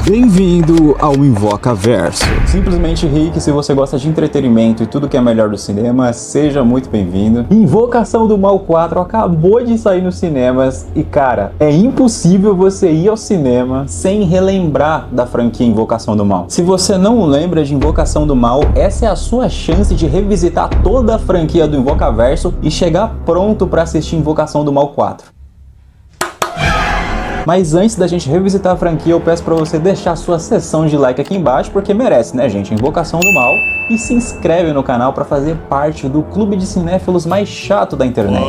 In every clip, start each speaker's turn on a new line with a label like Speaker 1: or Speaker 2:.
Speaker 1: Bem-vindo ao Invocaverso. Simplesmente Rick, se você gosta de entretenimento e tudo que é melhor do cinema, seja muito bem-vindo. Invocação do Mal 4 acabou de sair nos cinemas e, cara, é impossível você ir ao cinema sem relembrar da franquia Invocação do Mal. Se você não lembra de Invocação do Mal, essa é a sua chance de revisitar toda a franquia do Invocaverso e chegar pronto para assistir Invocação do Mal 4. Mas antes da gente revisitar a franquia, eu peço pra você deixar sua sessão de like aqui embaixo, porque merece, né, gente? Invocação do Mal. E se inscreve no canal pra fazer parte do clube de cinéfilos mais chato da internet.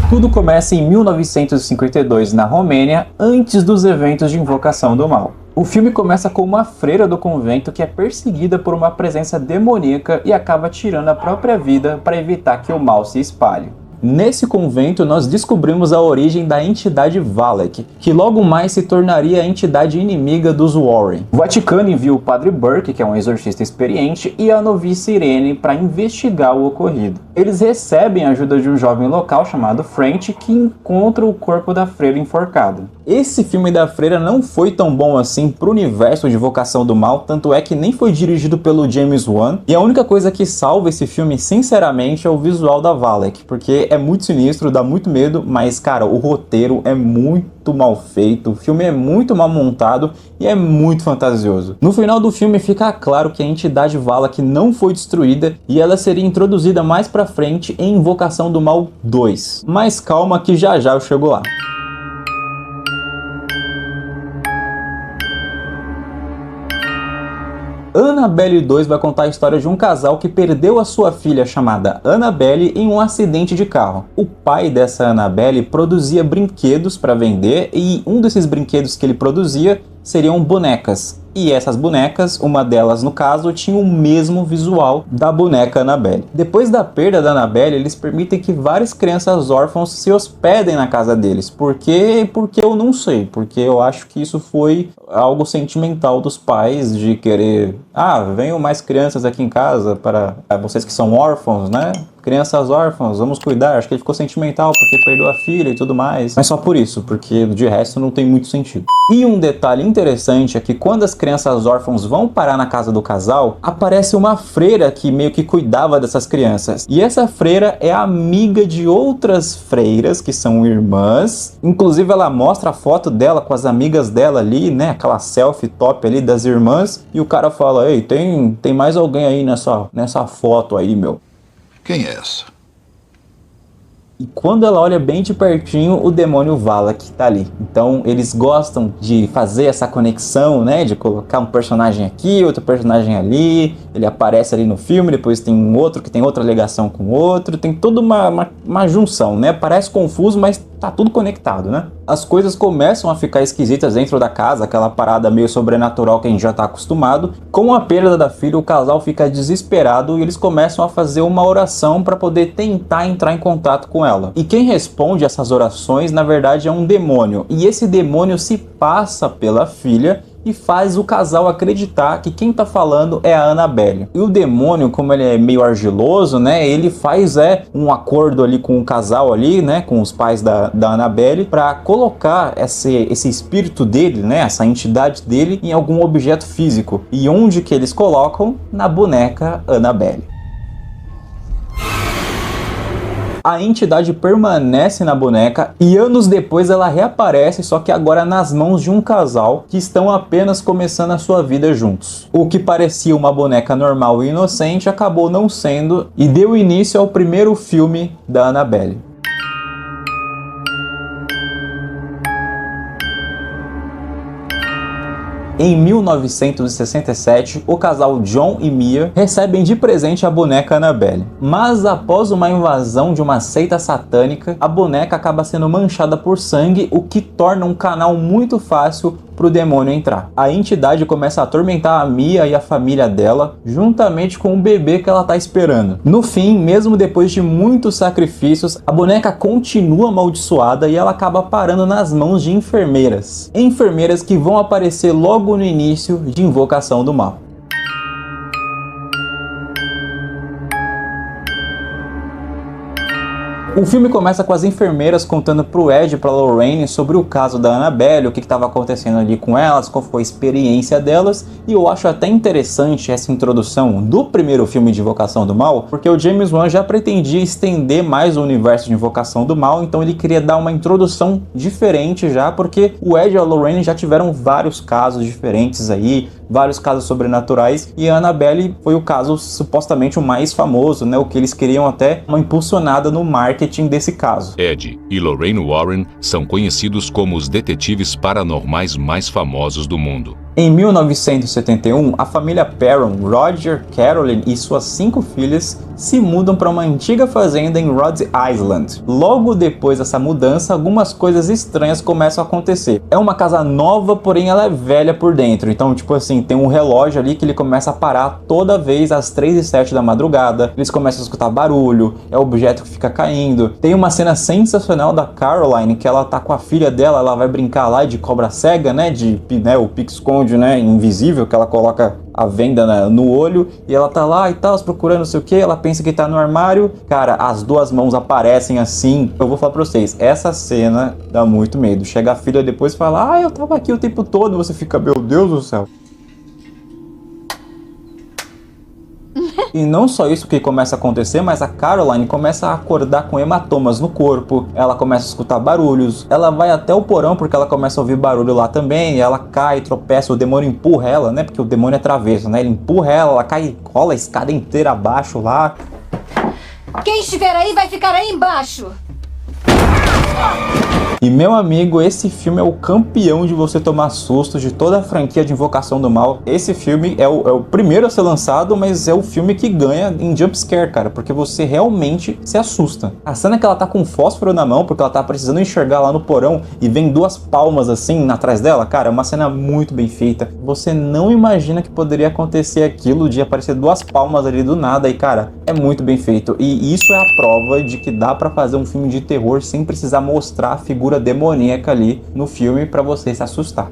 Speaker 1: Tudo começa em 1952 na Romênia, antes dos eventos de Invocação do Mal. O filme começa com uma freira do convento que é perseguida por uma presença demoníaca e acaba tirando a própria vida para evitar que o mal se espalhe. Nesse convento, nós descobrimos a origem da entidade Valak, que logo mais se tornaria a entidade inimiga dos Warren. O Vaticano envia o Padre Burke, que é um exorcista experiente, e a noviça Irene para investigar o ocorrido. Eles recebem a ajuda de um jovem local chamado French, que encontra o corpo da freira enforcada. Esse filme da freira não foi tão bom assim pro universo de Invocação do Mal, tanto é que nem foi dirigido pelo James Wan, e a única coisa que salva esse filme, sinceramente, é o visual da Valak, porque é muito sinistro, dá muito medo, mas, cara, o roteiro é muito mal feito, o filme é muito mal montado e é muito fantasioso. No final do filme fica claro que a entidade Valak não foi destruída e ela seria introduzida mais pra frente em Invocação do Mal 2. Mas calma que já já eu chego lá. Annabelle 2 vai contar a história de um casal que perdeu a sua filha chamada Annabelle em um acidente de carro. O pai dessa Annabelle produzia brinquedos para vender e um desses brinquedos que ele produzia seriam bonecas. E essas bonecas, uma delas no caso, tinha o mesmo visual da boneca Annabelle. Depois da perda da Annabelle, eles permitem que várias crianças órfãos se hospedem na casa deles. Por quê? Porque eu não sei. Porque eu acho que isso foi algo sentimental dos pais de querer... venham mais crianças aqui em casa para vocês que são órfãos, né? Crianças órfãs, vamos cuidar. Acho que ele ficou sentimental porque perdeu a filha e tudo mais. Mas só por isso, porque de resto não tem muito sentido. E um detalhe interessante é que quando as crianças órfãos vão parar na casa do casal, aparece uma freira que meio que cuidava dessas crianças. E essa freira é amiga de outras freiras que são irmãs. Inclusive ela mostra a foto dela com as amigas dela ali, né? Aquela selfie top ali das irmãs. E o cara fala, ei, tem mais alguém aí nessa foto aí, meu.
Speaker 2: Quem é essa?
Speaker 1: E quando ela olha bem de pertinho, o demônio Valak tá ali. Então eles gostam de fazer essa conexão, né? De colocar um personagem aqui, outro personagem ali. Ele aparece ali no filme, depois tem um outro que tem outra ligação com o outro. Tem toda uma junção, né? Parece confuso, mas tá tudo conectado, né? As coisas começam a ficar esquisitas dentro da casa, aquela parada meio sobrenatural que a gente já tá acostumado. Com a perda da filha, o casal fica desesperado e eles começam a fazer uma oração para poder tentar entrar em contato com ela. E quem responde essas orações, na verdade, é um demônio. E esse demônio se passa pela filha e faz o casal acreditar que quem tá falando é a Annabelle. E o demônio, como ele é meio argiloso, né, ele faz um acordo ali com o casal ali, né, com os pais da Annabelle, para colocar esse espírito dele, né, essa entidade dele em algum objeto físico. E onde que eles colocam? Na boneca Annabelle. A entidade permanece na boneca e anos depois ela reaparece, só que agora nas mãos de um casal que estão apenas começando a sua vida juntos. O que parecia uma boneca normal e inocente acabou não sendo e deu início ao primeiro filme da Annabelle. Em 1967, o casal John e Mia recebem de presente a boneca Annabelle. Mas após uma invasão de uma seita satânica, a boneca acaba sendo manchada por sangue, o que torna um canal muito fácil para o demônio entrar. A entidade começa a atormentar a Mia e a família dela, juntamente com o bebê que ela está esperando. No fim, mesmo depois de muitos sacrifícios, a boneca continua amaldiçoada e ela acaba parando nas mãos de enfermeiras. Enfermeiras que vão aparecer logo no início de Invocação do Mal. O filme começa com as enfermeiras contando pro Ed e pra Lorraine sobre o caso da Annabelle, o que estava acontecendo ali com elas, qual foi a experiência delas, e eu acho até interessante essa introdução do primeiro filme de Invocação do Mal, porque o James Wan já pretendia estender mais o universo de Invocação do Mal, então ele queria dar uma introdução diferente já, porque o Ed e a Lorraine já tiveram vários casos diferentes aí, vários casos sobrenaturais, e a Annabelle foi o caso supostamente o mais famoso, né, o que eles queriam até uma impulsionada no marketing desse caso.
Speaker 2: Ed e Lorraine Warren são conhecidos como os detetives paranormais mais famosos do mundo.
Speaker 1: Em 1971, a família Perron, Roger, Carolyn e suas 5 filhas se mudam para uma antiga fazenda em Rhode Island. Logo depois dessa mudança, algumas coisas estranhas começam a acontecer. É uma casa nova, porém ela é velha por dentro. Então, tipo assim, tem um relógio ali que ele começa a parar toda vez às 3h07 da madrugada. Eles começam a escutar barulho, é objeto que fica caindo. Tem uma cena sensacional da Caroline, que ela tá com a filha dela, ela vai brincar lá de cobra cega, né, o pique-esconde, né, invisível, que ela coloca a venda no olho, e ela tá lá e tal, procurando não sei o que, ela pensa que tá no armário, cara, as duas mãos aparecem assim. Eu vou falar pra vocês, essa cena dá muito medo. Chega a filha depois e fala, eu tava aqui o tempo todo, você fica, meu Deus do céu. E não só isso que começa a acontecer, mas a Caroline começa a acordar com hematomas no corpo, ela começa a escutar barulhos, ela vai até o porão porque ela começa a ouvir barulho lá também, e ela cai, tropeça, o demônio empurra ela, né, porque o demônio é travesso, né, ele empurra ela cai, rola a escada inteira abaixo lá.
Speaker 3: Quem estiver aí vai ficar aí embaixo!
Speaker 1: E meu amigo, esse filme é o campeão de você tomar susto de toda a franquia de Invocação do Mal. Esse filme é o primeiro a ser lançado, mas é o filme que ganha em jumpscare, cara, porque você realmente se assusta. A cena que ela tá com um fósforo na mão, porque ela tá precisando enxergar lá no porão e vem 2 palmas assim atrás dela, cara, é uma cena muito bem feita. Você não imagina que poderia acontecer aquilo de aparecer 2 palmas ali do nada e, cara, é muito bem feito. E isso é a prova de que dá pra fazer um filme de terror sem precisar mostrar a figura demoníaca ali no filme para você se assustar.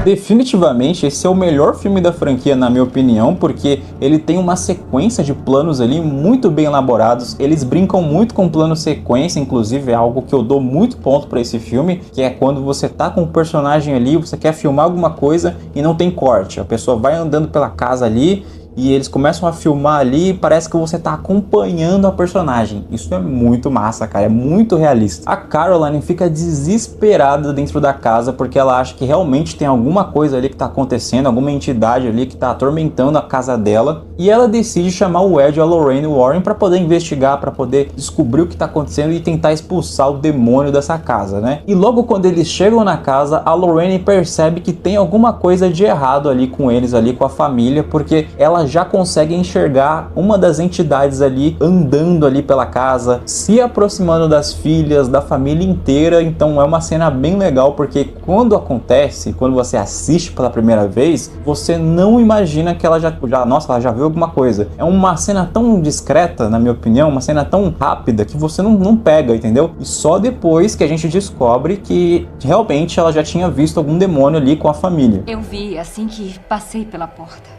Speaker 1: Definitivamente esse é o melhor filme da franquia, na minha opinião, porque ele tem uma sequência de planos ali muito bem elaborados. Eles brincam muito com plano sequência, inclusive é algo que eu dou muito ponto para esse filme, que é quando você tá com o personagem ali, você quer filmar alguma coisa e não tem corte. A pessoa vai andando pela casa ali e eles começam a filmar ali e parece que você tá acompanhando a personagem. Isso é muito massa, cara, é muito realista. A Caroline fica desesperada dentro da casa porque ela acha que realmente tem alguma coisa ali que tá acontecendo, alguma entidade ali que tá atormentando a casa dela, e ela decide chamar o Ed e a Lorraine Warren para poder investigar, para poder descobrir o que tá acontecendo e tentar expulsar o demônio dessa casa, né? E logo quando eles chegam na casa, a Lorraine percebe que tem alguma coisa de errado ali com eles, ali com a família, porque ela já consegue enxergar uma das entidades ali andando ali pela casa, se aproximando das filhas, da família inteira. Então é uma cena bem legal, porque quando acontece, quando você assiste pela primeira vez, você não imagina que ela nossa, ela já viu alguma coisa. É uma cena tão discreta, na minha opinião, uma cena tão rápida que você não pega, entendeu? E só depois que a gente descobre que realmente ela já tinha visto algum demônio ali com a família.
Speaker 3: Eu vi assim que passei pela porta.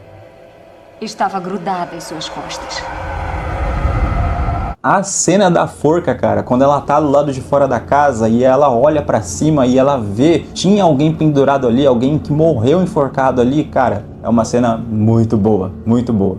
Speaker 3: Estava grudada em suas costas.
Speaker 1: A cena da forca, cara, quando ela tá do lado de fora da casa e ela olha pra cima e ela vê, tinha alguém pendurado ali, alguém que morreu enforcado ali, cara, é uma cena muito boa, muito boa.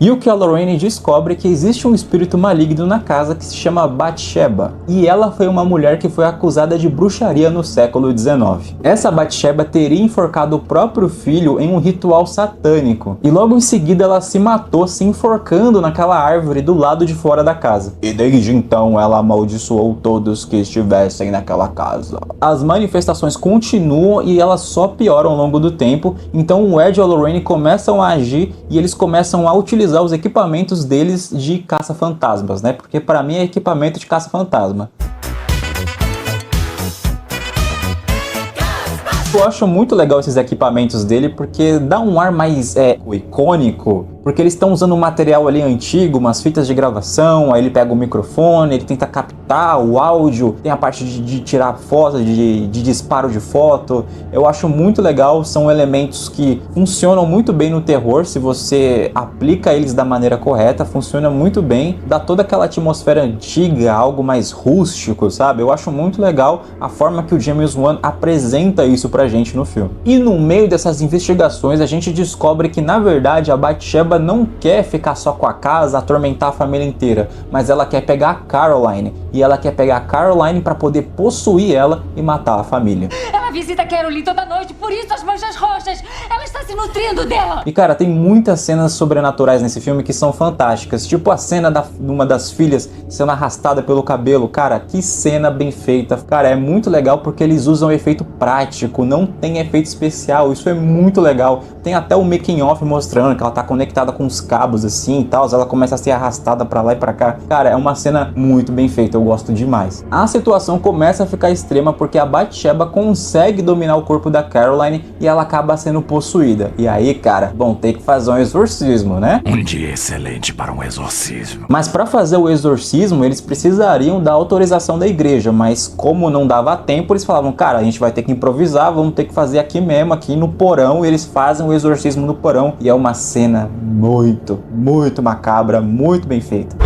Speaker 1: E o que a Lorraine descobre é que existe um espírito maligno na casa que se chama Bathsheba, e ela foi uma mulher que foi acusada de bruxaria no século XIX. Essa Bathsheba teria enforcado o próprio filho em um ritual satânico, e logo em seguida ela se matou se enforcando naquela árvore do lado de fora da casa. E desde então ela amaldiçoou todos que estivessem naquela casa. As manifestações continuam e elas só pioram ao longo do tempo, então o Ed e a Lorraine começam a agir e eles começam a utilizar os equipamentos deles de caça-fantasmas, né? Porque para mim é equipamento de caça-fantasma. Eu acho muito legal esses equipamentos dele porque dá um ar mais icônico porque eles estão usando um material ali antigo, umas fitas de gravação, aí ele pega o microfone, ele tenta captar o áudio, tem a parte de tirar foto, de disparo de foto. Eu acho muito legal, são elementos que funcionam muito bem no terror, se você aplica eles da maneira correta, funciona muito bem, dá toda aquela atmosfera antiga, algo mais rústico, sabe? Eu acho muito legal a forma que o James Wan apresenta isso pra gente no filme. E no meio dessas investigações, a gente descobre que na verdade a Bathsheba não quer ficar só com a casa, atormentar a família inteira, mas ela quer pegar a Caroline, e ela quer pegar a Caroline para poder possuir ela e matar a família.
Speaker 3: Ela visita Caroline toda noite, por isso as manchas roxas. Ela está se nutrindo dela.
Speaker 1: E cara, tem muitas cenas sobrenaturais nesse filme que são fantásticas, tipo a cena de uma das filhas sendo arrastada pelo cabelo. Cara, que cena bem feita. Cara, é muito legal porque eles usam efeito prático, não tem efeito especial, isso é muito legal. Tem até o making off mostrando que ela tá conectada com os cabos assim e tal, ela começa a ser arrastada pra lá e pra cá. Cara, é uma cena muito bem feita, eu gosto demais. A situação começa a ficar extrema porque a Bathsheba consegue dominar o corpo da Caroline e ela acaba sendo possuída. E aí, cara, vão ter que fazer um exorcismo, né?
Speaker 4: Um dia excelente para um exorcismo.
Speaker 1: Mas para fazer o exorcismo, eles precisariam da autorização da igreja, mas como não dava tempo, eles falavam, cara, a gente vai ter que improvisar, vamos ter que fazer aqui mesmo, aqui no porão, e eles fazem o exorcismo no porão, e é uma cena muito, muito macabra, muito bem feita.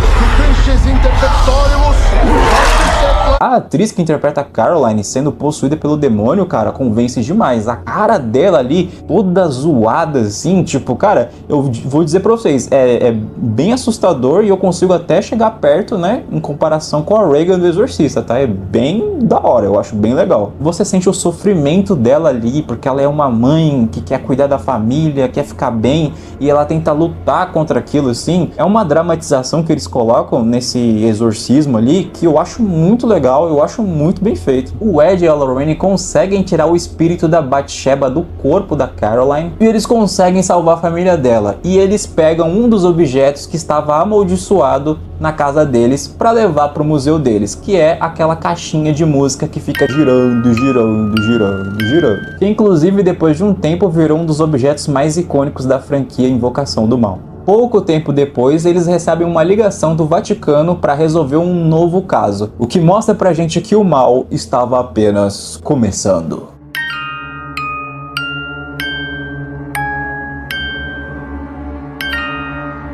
Speaker 1: A atriz que interpreta a Caroline sendo possuída pelo demônio, cara, convence demais. A cara dela ali, toda zoada assim, tipo, cara, eu vou dizer pra vocês, é bem assustador e eu consigo até chegar perto, né, em comparação com a Regan do Exorcista, tá? É bem da hora, eu acho bem legal. Você sente o sofrimento dela ali, porque ela é uma mãe que quer cuidar da família, quer ficar bem, e ela tenta lutar contra aquilo, assim. É uma dramatização que eles colocam nesse exorcismo ali, que eu acho muito legal. Eu acho muito bem feito. O Ed e a Lorraine conseguem tirar o espírito da Bathsheba do corpo da Caroline e eles conseguem salvar a família dela. E eles pegam um dos objetos que estava amaldiçoado na casa deles para levar para o museu deles, que é aquela caixinha de música que fica girando, girando, girando, girando. Que inclusive depois de um tempo virou um dos objetos mais icônicos da franquia Invocação do Mal. Pouco tempo depois, eles recebem uma ligação do Vaticano para resolver um novo caso, o que mostra pra gente que o mal estava apenas começando.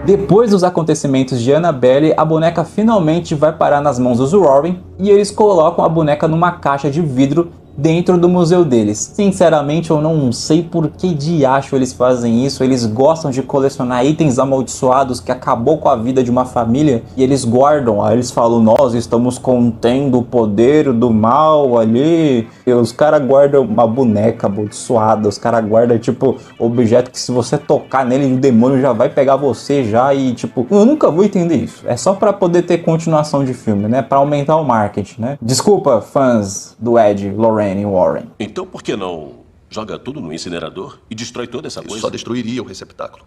Speaker 1: Depois dos acontecimentos de Annabelle, a boneca finalmente vai parar nas mãos dos Warren e eles colocam a boneca numa caixa de vidro dentro do museu deles. Sinceramente, eu não sei por que diacho eles fazem isso. Eles gostam de colecionar itens amaldiçoados que acabou com a vida de uma família e eles guardam. Aí eles falam, nós estamos contendo o poder do mal ali. E os caras guardam uma boneca amaldiçoada, os caras guardam, tipo, objeto que se você tocar nele, o demônio já vai pegar você já e, tipo, eu nunca vou entender isso. É só pra poder ter continuação de filme, né? Pra aumentar o marketing, né? Desculpa, fãs do Ed, Lorraine e Warren.
Speaker 5: Então por que não joga tudo no incinerador e destrói toda essa coisa?
Speaker 6: Só destruiria o receptáculo.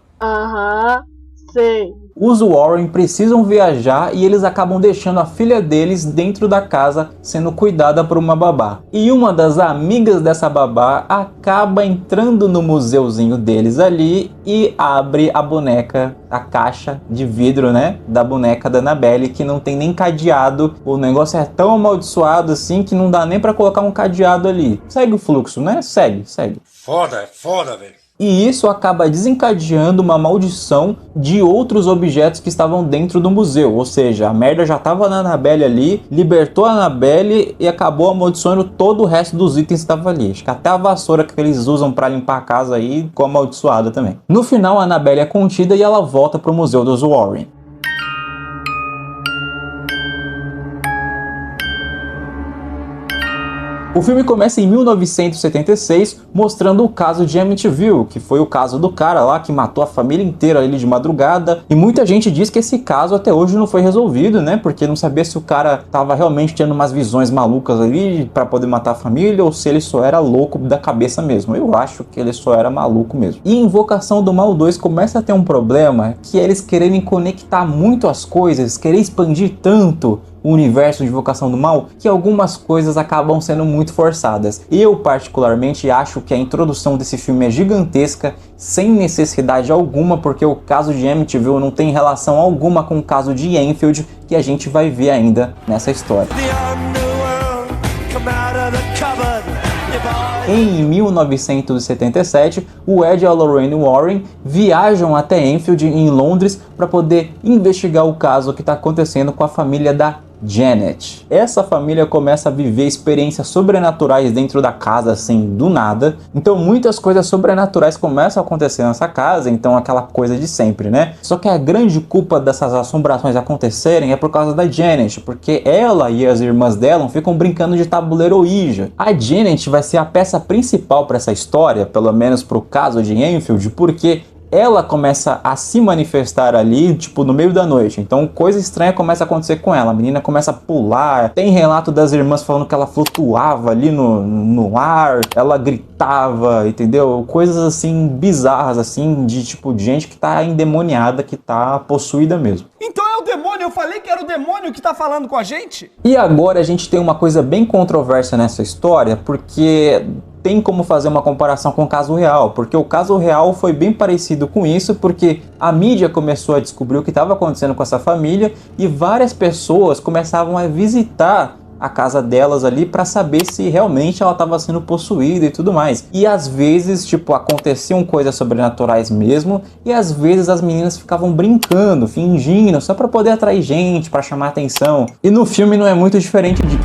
Speaker 7: Sei.
Speaker 1: Os Warren precisam viajar e eles acabam deixando a filha deles dentro da casa sendo cuidada por uma babá. E uma das amigas dessa babá acaba entrando no museuzinho deles ali e abre a boneca, a caixa de vidro, né, da boneca da Annabelle, que não tem nem cadeado. O negócio é tão amaldiçoado assim que não dá nem pra colocar um cadeado ali. Segue o fluxo, né? Segue.
Speaker 4: Foda, velho.
Speaker 1: E isso acaba desencadeando uma maldição de outros objetos que estavam dentro do museu. Ou seja, a merda já estava na Annabelle ali, libertou a Annabelle e acabou amaldiçoando todo o resto dos itens que estavam ali. Acho que até a vassoura que eles usam para limpar a casa aí ficou amaldiçoada também. No final, a Annabelle é contida e ela volta para o museu dos Warren. O filme começa em 1976, mostrando o caso de Amityville, que foi o caso do cara lá que matou a família inteira ali de madrugada. E muita gente diz que esse caso até hoje não foi resolvido, né? Porque não sabia se o cara tava realmente tendo umas visões malucas ali pra poder matar a família ou se ele só era louco da cabeça mesmo. Eu acho que ele só era maluco mesmo. E Invocação do Mal 2 começa a ter um problema, que é eles quererem conectar muito as coisas, querer expandir tanto, o universo de Invocação do Mal, que algumas coisas acabam sendo muito forçadas. Eu particularmente acho que a introdução desse filme é gigantesca, sem necessidade alguma, porque o caso de Amityville não tem relação alguma com o caso de Enfield, que a gente vai ver ainda nessa história. Em 1977, o Ed e a Lorraine Warren viajam até Enfield, em Londres, para poder investigar o caso que está acontecendo com a família da Janet. Essa família começa a viver experiências sobrenaturais dentro da casa, assim, do nada. Então muitas coisas sobrenaturais começam a acontecer nessa casa, então aquela coisa de sempre, né? Só que a grande culpa dessas assombrações acontecerem é por causa da Janet, porque ela e as irmãs dela ficam brincando de tabuleiro Ouija. A Janet vai ser a peça principal para essa história, pelo menos pro caso de Enfield, porque ela começa a se manifestar ali, tipo, no meio da noite. Então coisa estranha começa a acontecer com ela. A menina começa a pular. Tem relato das irmãs falando que ela flutuava ali no ar. Ela gritava, entendeu? Coisas assim, bizarras, assim, de tipo, de gente que tá endemoniada, que tá possuída mesmo.
Speaker 6: Então é o demônio, eu falei que era o demônio que tá falando com a gente?
Speaker 1: E agora a gente tem uma coisa bem controversa nessa história, porque tem como fazer uma comparação com o caso real, porque o caso real foi bem parecido com isso, porque a mídia começou a descobrir o que estava acontecendo com essa família e várias pessoas começavam a visitar a casa delas ali para saber se realmente ela estava sendo possuída e tudo mais. E às vezes, tipo, aconteciam coisas sobrenaturais mesmo, e às vezes as meninas ficavam brincando, fingindo, só para poder atrair gente, para chamar atenção. E no filme não é muito diferente de...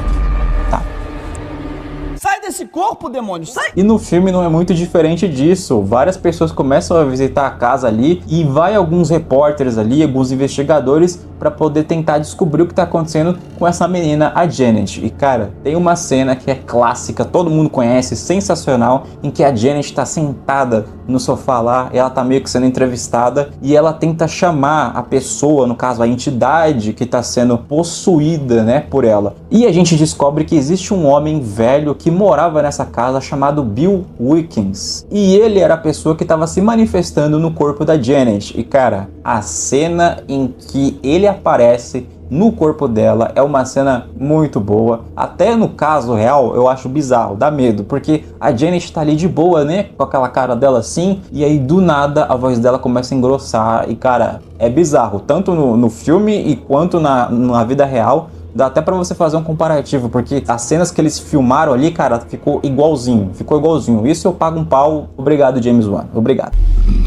Speaker 6: Sai desse corpo, demônio, sai!
Speaker 1: E no filme não é muito diferente disso. Várias pessoas começam a visitar a casa ali e vai alguns repórteres ali, alguns investigadores para poder tentar descobrir o que tá acontecendo com essa menina, a Janet. E cara, tem uma cena que é clássica, todo mundo conhece, sensacional, em que a Janet tá sentada no sofá lá, ela tá meio que sendo entrevistada e ela tenta chamar a pessoa, no caso a entidade que tá sendo possuída, né, por ela. E a gente descobre que existe um homem velho que morava nessa casa chamado Bill Wilkins. E ele era a pessoa que estava se manifestando no corpo da Janet. E cara, a cena em que ele aparece no corpo dela é uma cena muito boa. Até no caso real eu acho bizarro, dá medo, porque a Janet tá ali de boa, né, com aquela cara dela assim, e aí do nada a voz dela começa a engrossar e cara, é bizarro, tanto no filme e quanto na vida real. Dá até pra você fazer um comparativo, porque as cenas que eles filmaram ali, cara, ficou igualzinho. Isso eu pago um pau. Obrigado, James Wan. Obrigado.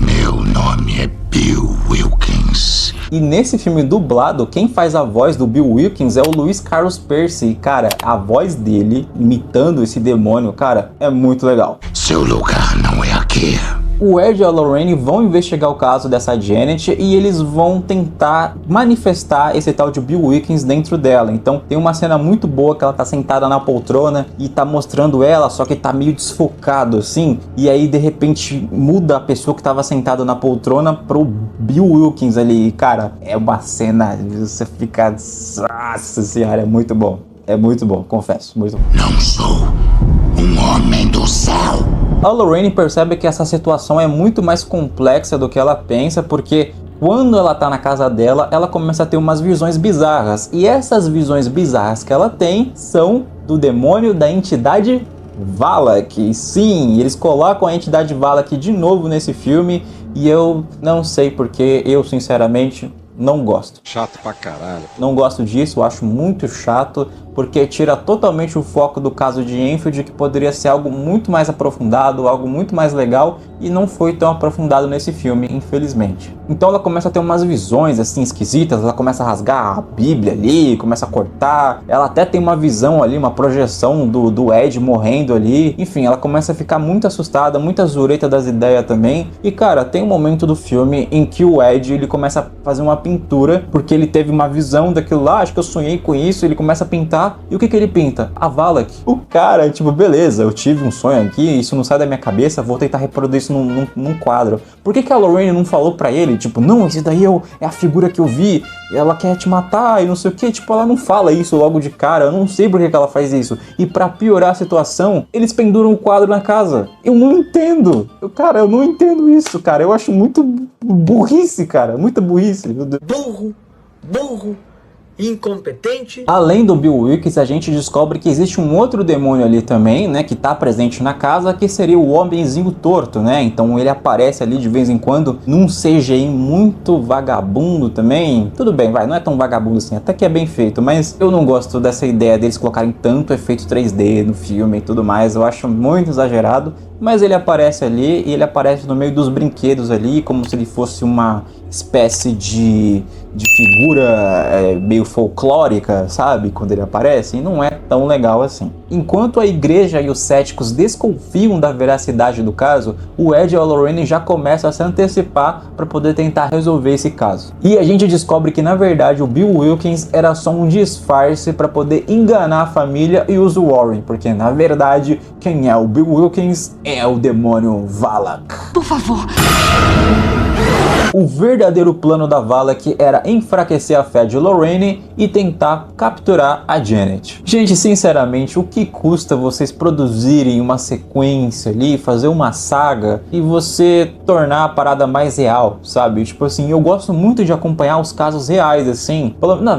Speaker 4: Meu nome é Bill Wilkins.
Speaker 1: E nesse filme dublado, quem faz a voz do Bill Wilkins é o Luis Carlos Percy. E, cara, a voz dele, imitando esse demônio, cara, é muito legal.
Speaker 4: Seu lugar não é aqui.
Speaker 1: O Ed e a Lorraine vão investigar o caso dessa Janet e eles vão tentar manifestar esse tal de Bill Wilkins dentro dela. Então tem uma cena muito boa que ela tá sentada na poltrona e tá mostrando ela, só que tá meio desfocado assim. E aí de repente muda a pessoa que tava sentada na poltrona pro Bill Wilkins ali. E, cara, é uma cena, você fica... Nossa senhora, é muito bom. É muito bom, confesso, muito bom.
Speaker 4: Não sou um homem do céu.
Speaker 1: A Lorraine percebe que essa situação é muito mais complexa do que ela pensa, porque quando ela tá na casa dela, ela começa a ter umas visões bizarras. E essas visões bizarras que ela tem são do demônio da entidade Valak. Sim, eles colocam a entidade Valak de novo nesse filme e eu não sei porque, eu sinceramente não gosto.
Speaker 8: Chato pra caralho.
Speaker 1: Não gosto disso, eu acho muito chato, porque tira totalmente o foco do caso de Enfield, que poderia ser algo muito mais aprofundado, algo muito mais legal, e não foi tão aprofundado nesse filme, infelizmente. Então ela começa a ter umas visões assim esquisitas, ela começa a rasgar a Bíblia ali, começa a cortar, ela até tem uma visão ali, uma projeção do Ed morrendo ali, enfim, ela começa a ficar muito assustada, muita zureta das ideias também, e cara, tem um momento do filme em que o Ed, ele começa a fazer uma pintura, porque ele teve uma visão daquilo lá, acho que eu sonhei com isso, ele começa a pintar. E o que ele pinta? A Valak. O cara, tipo, beleza, eu tive um sonho aqui, isso não sai da minha cabeça, vou tentar reproduzir isso num quadro. Por que a Lorraine não falou pra ele, tipo, não, esse daí é a figura que eu vi, ela quer te matar e não sei o que, tipo, ela não fala isso logo de cara, eu não sei por que ela faz isso. E pra piorar a situação, eles penduram o quadro na casa. Eu não entendo. Eu não entendo isso, cara. Eu acho muito burrice, cara, muita burrice.
Speaker 6: Burro, burro,
Speaker 8: incompetente.
Speaker 1: Além do Bill Wilkins, a gente descobre que existe um outro demônio ali também, né, que tá presente na casa, que seria o Homenzinho Torto, né? Então ele aparece ali de vez em quando num CGI muito vagabundo também. Tudo bem, vai, não é tão vagabundo assim, até que é bem feito, mas eu não gosto dessa ideia deles colocarem tanto efeito 3D no filme e tudo mais, eu acho muito exagerado. Mas ele aparece ali e ele aparece no meio dos brinquedos ali, como se ele fosse uma espécie de figura meio folclórica, sabe? Quando ele aparece, e não é tão legal assim. Enquanto a igreja e os céticos desconfiam da veracidade do caso, o Ed e a Lorraine já começam a se antecipar para poder tentar resolver esse caso. E a gente descobre que na verdade o Bill Wilkins era só um disfarce para poder enganar a família e os Warren, porque na verdade quem é o Bill Wilkins é o demônio Valak.
Speaker 3: Por favor.
Speaker 1: O verdadeiro plano da Valak era enfraquecer a fé de Lorraine e tentar capturar a Janet. Gente, sinceramente, o que custa vocês produzirem uma sequência ali, fazer uma saga e você tornar a parada mais real, sabe? Tipo assim, eu gosto muito de acompanhar os casos reais, assim.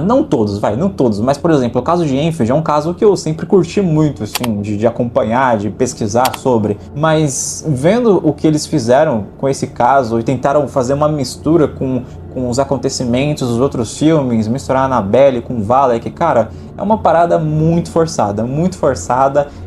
Speaker 1: Não todos, não todos, mas por exemplo, o caso de Enfield é um caso que eu sempre curti muito, assim, de acompanhar, de pesquisar sobre. Mas vendo o que eles fizeram com esse caso e tentaram fazer uma mistura com os acontecimentos dos outros filmes, misturar a Annabelle com Valak, cara, é uma parada muito forçada,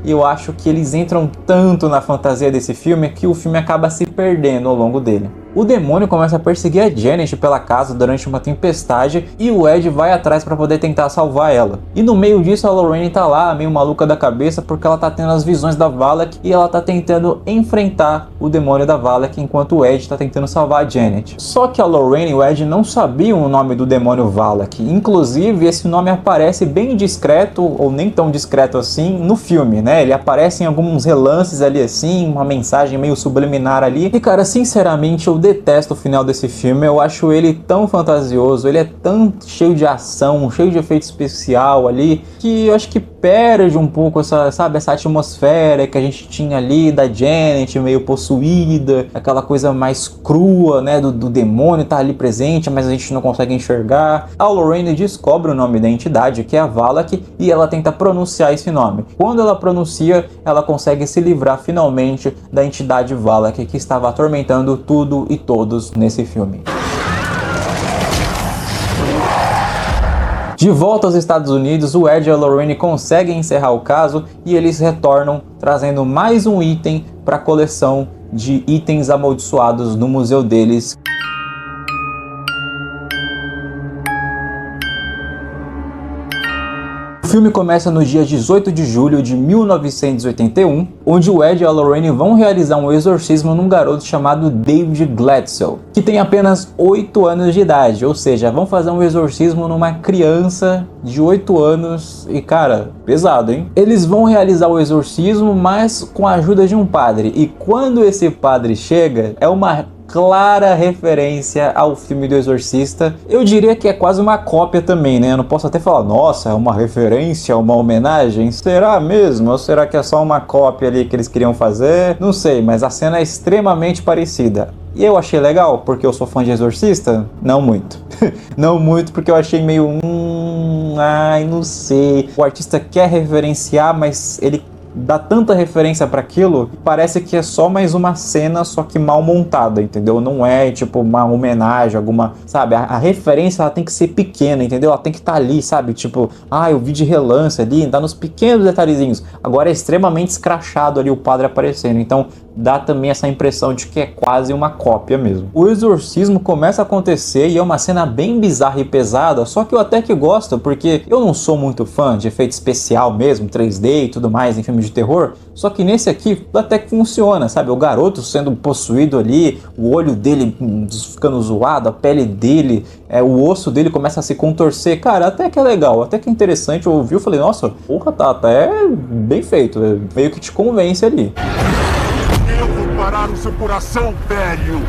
Speaker 1: e eu acho que eles entram tanto na fantasia desse filme que o filme acaba se perdendo ao longo dele. O demônio começa a perseguir a Janet pela casa durante uma tempestade e o Ed vai atrás para poder tentar salvar ela. E no meio disso a Lorraine tá lá, meio maluca da cabeça, porque ela tá tendo as visões da Valak e ela tá tentando enfrentar o demônio da Valak enquanto o Ed tá tentando salvar a Janet. Só que a Lorraine e o Ed não sabiam o nome do demônio Valak. Inclusive esse nome aparece bem discreto, ou nem tão discreto assim, no filme, né? Ele aparece em alguns relances ali assim, uma mensagem meio subliminar ali. E cara, sinceramente eu detesto o final desse filme, eu acho ele tão fantasioso, ele é tão cheio de ação, cheio de efeito especial ali, que eu acho que perde um pouco essa atmosfera que a gente tinha ali da Janet meio possuída, aquela coisa mais crua, né, do demônio tá ali presente, mas a gente não consegue enxergar. A Lorraine descobre o nome da entidade, que é a Valak, e ela tenta pronunciar esse nome. Quando ela pronuncia, ela consegue se livrar finalmente da entidade Valak que estava atormentando tudo e todos nesse filme. De volta aos Estados Unidos, o Ed e a Lorraine conseguem encerrar o caso e eles retornam trazendo mais um item para a coleção de itens amaldiçoados no museu deles. O filme começa no dia 18 de julho de 1981, onde o Ed e a Lorraine vão realizar um exorcismo num garoto chamado David Glatzel, que tem apenas 8 anos de idade, ou seja, vão fazer um exorcismo numa criança de 8 anos e, cara, pesado, hein? Eles vão realizar o exorcismo, mas com a ajuda de um padre, e quando esse padre chega, é uma clara referência ao filme do Exorcista. Eu diria que é quase uma cópia também, né? Eu não posso até falar, nossa, é uma referência, uma homenagem. Será mesmo? Ou será que é só uma cópia ali que eles queriam fazer? Não sei, mas a cena é extremamente parecida. E eu achei legal, porque eu sou fã de Exorcista? Não muito. Não muito, porque eu achei meio... não sei. O artista quer referenciar, mas ele dá tanta referência para aquilo, parece que é só mais uma cena, só que mal montada, entendeu? Não é tipo uma homenagem, alguma, sabe? A referência ela tem que ser pequena, entendeu? Ela tem que estar ali, sabe? Tipo, eu vi de relance ali, tá nos pequenos detalhezinhos. Agora é extremamente escrachado ali o padre aparecendo, então dá também essa impressão de que é quase uma cópia mesmo. O exorcismo começa a acontecer e é uma cena bem bizarra e pesada, só que eu até que gosto, porque eu não sou muito fã de efeito especial mesmo, 3D e tudo mais em filmes de terror, só que nesse aqui até que funciona, sabe? O garoto sendo possuído ali, o olho dele ficando zoado, a pele dele, o osso dele começa a se contorcer, cara, até que é legal, até que é interessante. Eu ouvi e falei, nossa, porra, tá até bem feito, meio que te convence ali.
Speaker 4: Eu vou
Speaker 8: parar o seu coração, velho!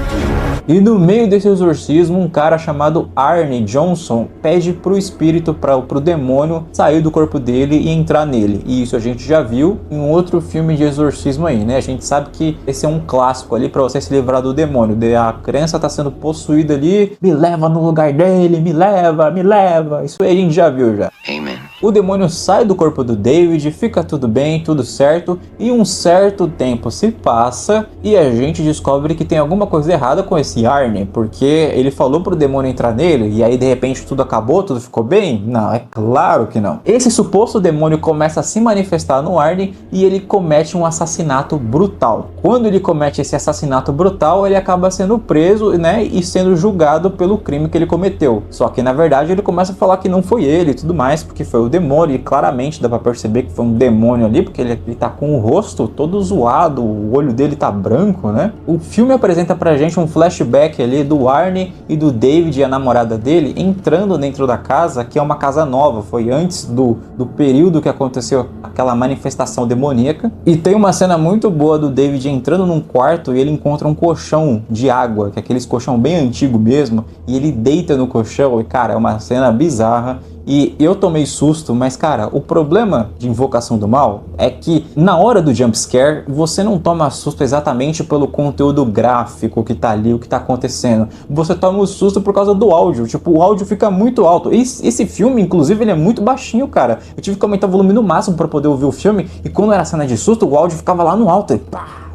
Speaker 1: E no meio desse exorcismo, um cara chamado Arne Johnson pede pro espírito, pro demônio, sair do corpo dele e entrar nele. E isso a gente já viu em um outro filme de exorcismo aí, né? A gente sabe que esse é um clássico ali pra você se livrar do demônio. A criança tá sendo possuída ali, me leva no lugar dele, me leva, me leva. Isso aí a gente já viu já.
Speaker 4: Amen.
Speaker 1: O demônio sai do corpo do David, fica tudo bem, tudo certo, e um certo tempo se passa e a gente descobre que tem alguma coisa errada com esse Arne, porque ele falou pro demônio entrar nele e aí de repente tudo acabou, tudo ficou bem? Não, é claro que não. Esse suposto demônio começa a se manifestar no Arne e ele comete um assassinato brutal. Quando ele comete esse assassinato brutal, ele acaba sendo preso, né, e sendo julgado pelo crime que ele cometeu. Só que na verdade ele começa a falar que não foi ele e tudo mais, porque foi o demônio, e claramente dá pra perceber que foi um demônio ali, porque ele tá com o rosto todo zoado, o olho dele tá branco, né? O filme apresenta pra gente um flashback ali do Arne e do David e a namorada dele entrando dentro da casa, que é uma casa nova, foi antes do período que aconteceu aquela manifestação demoníaca. E tem uma cena muito boa do David entrando num quarto e ele encontra um colchão de água, que é aqueles colchão bem antigo mesmo, e ele deita no colchão e, cara, é uma cena bizarra. E eu tomei susto, mas cara, o problema de Invocação do Mal é que na hora do jumpscare você não toma susto exatamente pelo conteúdo gráfico que tá ali, o que tá acontecendo. Você toma o susto por causa do áudio, tipo, o áudio fica muito alto. Esse filme, inclusive, ele é muito baixinho, cara. Eu tive que aumentar o volume no máximo pra poder ouvir o filme, e quando era cena de susto, o áudio ficava lá no alto, e pá!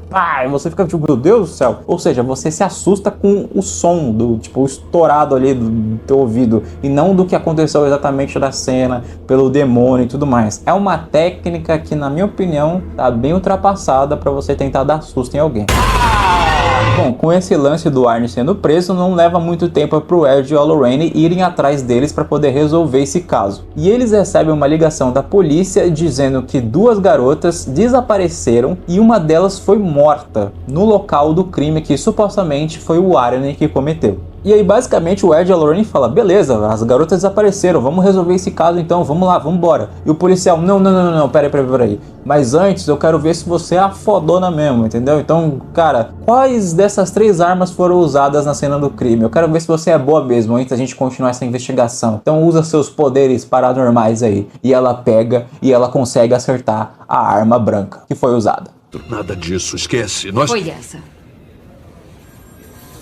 Speaker 1: E você fica tipo, meu Deus do céu. Ou seja, você se assusta com o som do, tipo, estourado ali do teu ouvido, e não do que aconteceu exatamente da cena, pelo demônio e tudo mais. É uma técnica que, na minha opinião, tá bem ultrapassada pra você tentar dar susto em alguém. Bom, com esse lance do Arne sendo preso, não leva muito tempo pro Ed e a Lorraine irem atrás deles para poder resolver esse caso. E eles recebem uma ligação da polícia dizendo que 2 garotas desapareceram e uma delas foi morta no local do crime que supostamente foi o Arne que cometeu. E aí basicamente o Ed e a Lorraine falam, beleza, as garotas desapareceram, vamos resolver esse caso então, vamos lá, vamos embora. E o policial, não, peraí. Mas antes eu quero ver se você é a fodona mesmo, entendeu? Então, cara, quais dessas 3 armas foram usadas na cena do crime? Eu quero ver se você é boa mesmo, antes da gente continuar essa investigação. Então usa seus poderes paranormais aí. E ela pega e ela consegue acertar a arma branca que foi usada.
Speaker 8: Nada disso, esquece.
Speaker 3: Foi essa.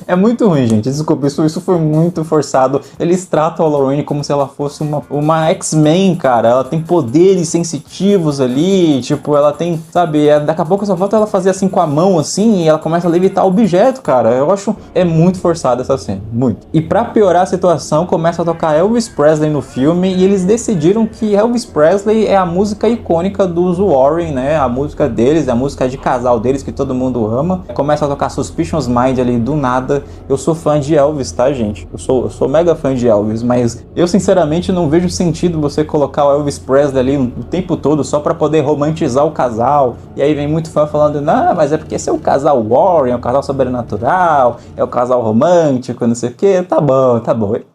Speaker 1: É muito ruim, gente. Desculpa, isso foi muito forçado. Eles tratam a Lorraine como se ela fosse uma X-Men, cara. Ela tem poderes sensitivos ali. Tipo, ela tem, sabe? Daqui a pouco só falta ela fazer assim com a mão, assim, e ela começa a levitar objeto, cara. Eu acho é muito forçada essa cena. Muito. E pra piorar a situação, começa a tocar Elvis Presley no filme. E eles decidiram que Elvis Presley é a música icônica dos Warren, né? A música deles, a música de casal deles, que todo mundo ama. Começa a tocar Suspicious Mind ali do nada. Eu sou fã de Elvis, tá, gente? Eu sou mega fã de Elvis, mas eu sinceramente não vejo sentido você colocar o Elvis Presley ali o tempo todo só pra poder romantizar o casal. E aí vem muito fã falando, não, mas é porque esse é o casal Warren, é o casal sobrenatural, é o casal romântico, não sei o que. Tá bom.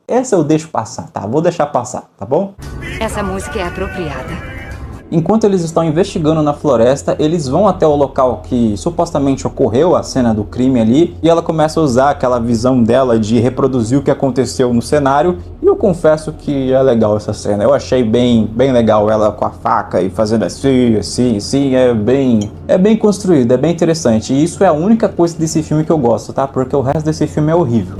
Speaker 1: Essa eu deixo passar, tá? Vou deixar passar, tá bom?
Speaker 3: Essa música é apropriada.
Speaker 1: Enquanto eles estão investigando na floresta, eles vão até o local que supostamente ocorreu a cena do crime ali, e ela começa a usar aquela visão dela de reproduzir o que aconteceu no cenário, e eu confesso que é legal essa cena. Eu achei bem legal ela com a faca e fazendo assim, é bem construído, é bem interessante, e isso é a única coisa desse filme que eu gosto, tá? Porque o resto desse filme é horrível.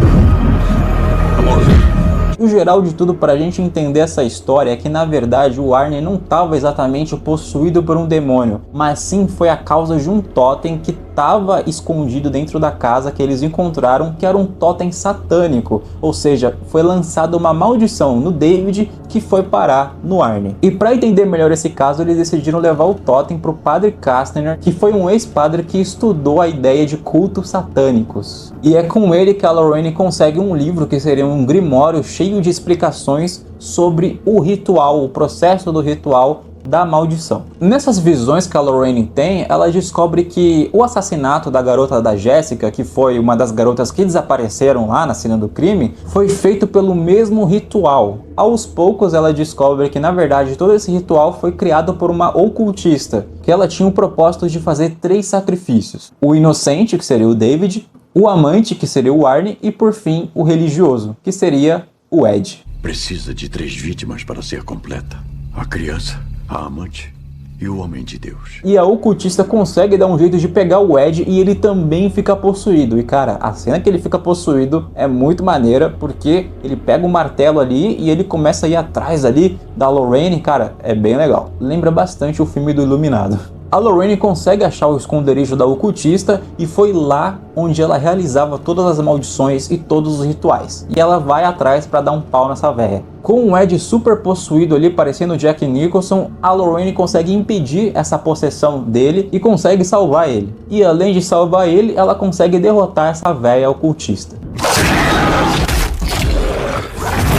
Speaker 1: O geral de tudo pra gente entender essa história é que na verdade o Arne não estava exatamente possuído por um demônio, mas sim foi a causa de um totem que estava escondido dentro da casa que eles encontraram, que era um totem satânico, ou seja, foi lançada uma maldição no David que foi parar no Arne. E para entender melhor esse caso, eles decidiram levar o totem pro padre Castner, que foi um ex-padre que estudou a ideia de cultos satânicos. E é com ele que a Lorraine consegue um livro que seria um grimório cheio de explicações sobre o ritual, o processo do ritual da maldição. Nessas visões que a Lorraine tem, ela descobre que o assassinato da garota da Jessica, que foi uma das garotas que desapareceram lá na cena do crime, foi feito pelo mesmo ritual. Aos poucos ela descobre que na verdade todo esse ritual foi criado por uma ocultista, que ela tinha o propósito de fazer 3 sacrifícios. O inocente, que seria o David, o amante, que seria o Arne, e por fim o religioso, que seria o Ed.
Speaker 8: Precisa de 3 vítimas para ser completa: a criança, a amante e o homem de Deus.
Speaker 1: E a ocultista consegue dar um jeito de pegar o Ed e ele também fica possuído. E cara, a cena que ele fica possuído é muito maneira, porque ele pega o martelo ali e ele começa a ir atrás ali da Lorraine. Cara, é bem legal. Lembra bastante o filme do Iluminado. A Lorraine consegue achar o esconderijo da ocultista e foi lá onde ela realizava todas as maldições e todos os rituais. E ela vai atrás para dar um pau nessa véia. Com o Ed super possuído ali, parecendo o Jack Nicholson, a Lorraine consegue impedir essa possessão dele e consegue salvar ele. E além de salvar ele, ela consegue derrotar essa véia ocultista.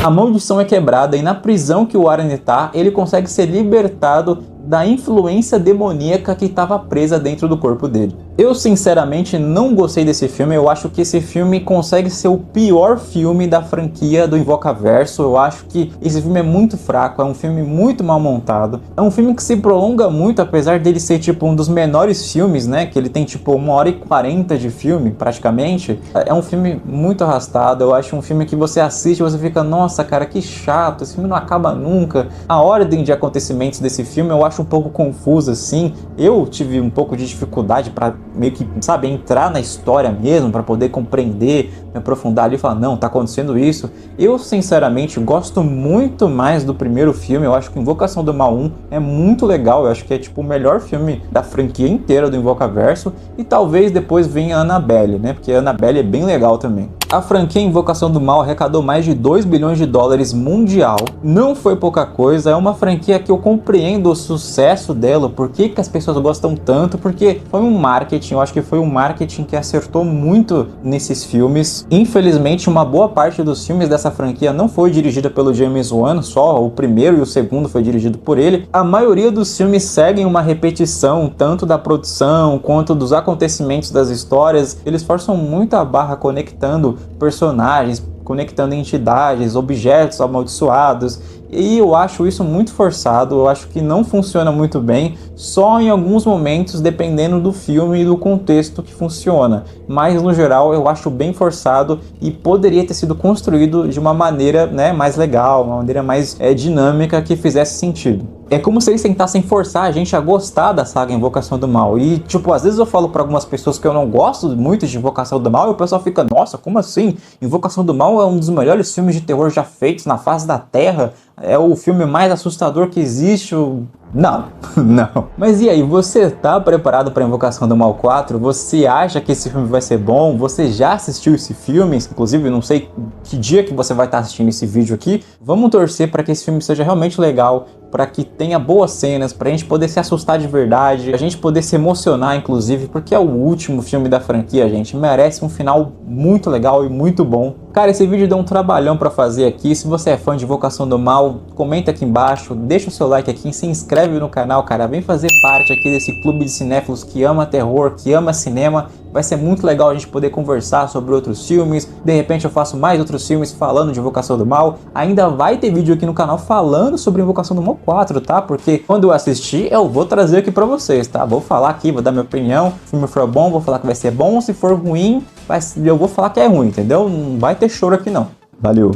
Speaker 1: A maldição é quebrada e na prisão que o Warren tá, ele consegue ser libertado da influência demoníaca que estava presa dentro do corpo dele. Eu sinceramente não gostei desse filme, eu acho que esse filme consegue ser o pior filme da franquia do Invocaverso. Eu acho que esse filme é muito fraco, é um filme muito mal montado, é um filme que se prolonga muito, apesar dele ser tipo um dos menores filmes, né, que ele tem tipo 1h40 de filme praticamente. É um filme muito arrastado, eu acho um filme que você assiste e você fica, nossa cara, que chato, esse filme não acaba nunca. A ordem de acontecimentos desse filme eu acho um pouco confusa assim, eu tive um pouco de dificuldade para meio que, sabe, entrar na história mesmo, para poder compreender, me aprofundar ali e falar, não, tá acontecendo isso. Eu, sinceramente, gosto muito mais do primeiro filme, eu acho que Invocação do Mal 1 é muito legal, eu acho que é tipo o melhor filme da franquia inteira do Invocaverso, e talvez depois venha a Annabelle, né, porque a Annabelle é bem legal também. A franquia Invocação do Mal arrecadou mais de 2 bilhões de dólares mundial, não foi pouca coisa, é uma franquia que eu compreendo o sucesso dela, por que as pessoas gostam tanto, porque foi um marketing, eu acho que foi um marketing que acertou muito nesses filmes. Infelizmente, uma boa parte dos filmes dessa franquia não foi dirigida pelo James Wan, só o primeiro e o segundo foi dirigido por ele. A maioria dos filmes seguem uma repetição, tanto da produção quanto dos acontecimentos das histórias. Eles forçam muito a barra conectando personagens, conectando entidades, objetos amaldiçoados, e eu acho isso muito forçado, eu acho que não funciona muito bem, só em alguns momentos, dependendo do filme e do contexto que funciona, mas no geral eu acho bem forçado e poderia ter sido construído de uma maneira, né, mais legal, uma maneira mais dinâmica, que fizesse sentido. É como se eles tentassem forçar a gente a gostar da saga Invocação do Mal. E, tipo, às vezes eu falo pra algumas pessoas que eu não gosto muito de Invocação do Mal e o pessoal fica, nossa, como assim? Invocação do Mal é um dos melhores filmes de terror já feitos na face da Terra. É o filme mais assustador que existe. Não, não. Mas e aí, você tá preparado para Invocação do Mal 4? Você acha que esse filme vai ser bom? Você já assistiu esse filme? Inclusive, não sei que dia que você vai estar assistindo esse vídeo aqui. Vamos torcer para que esse filme seja realmente legal, para que tenha boas cenas, pra gente poder se assustar de verdade, a gente poder se emocionar, inclusive, porque é o último filme da franquia, gente. Merece um final muito legal e muito bom. Cara, esse vídeo deu um trabalhão pra fazer aqui. Se você é fã de Invocação do Mal, comenta aqui embaixo, deixa o seu like aqui, se inscreve no canal, cara. Vem fazer parte aqui desse clube de cinéfilos que ama terror, que ama cinema. Vai ser muito legal a gente poder conversar sobre outros filmes. De repente eu faço mais outros filmes falando de Invocação do Mal. Ainda vai ter vídeo aqui no canal falando sobre Invocação do Mal 4, tá? Porque quando eu assistir, eu vou trazer aqui pra vocês, tá? Vou falar aqui, vou dar minha opinião. Se o filme for bom, vou falar que vai ser bom. Se for ruim, eu vou falar que é ruim, entendeu? Não vai ter choro aqui não. Valeu!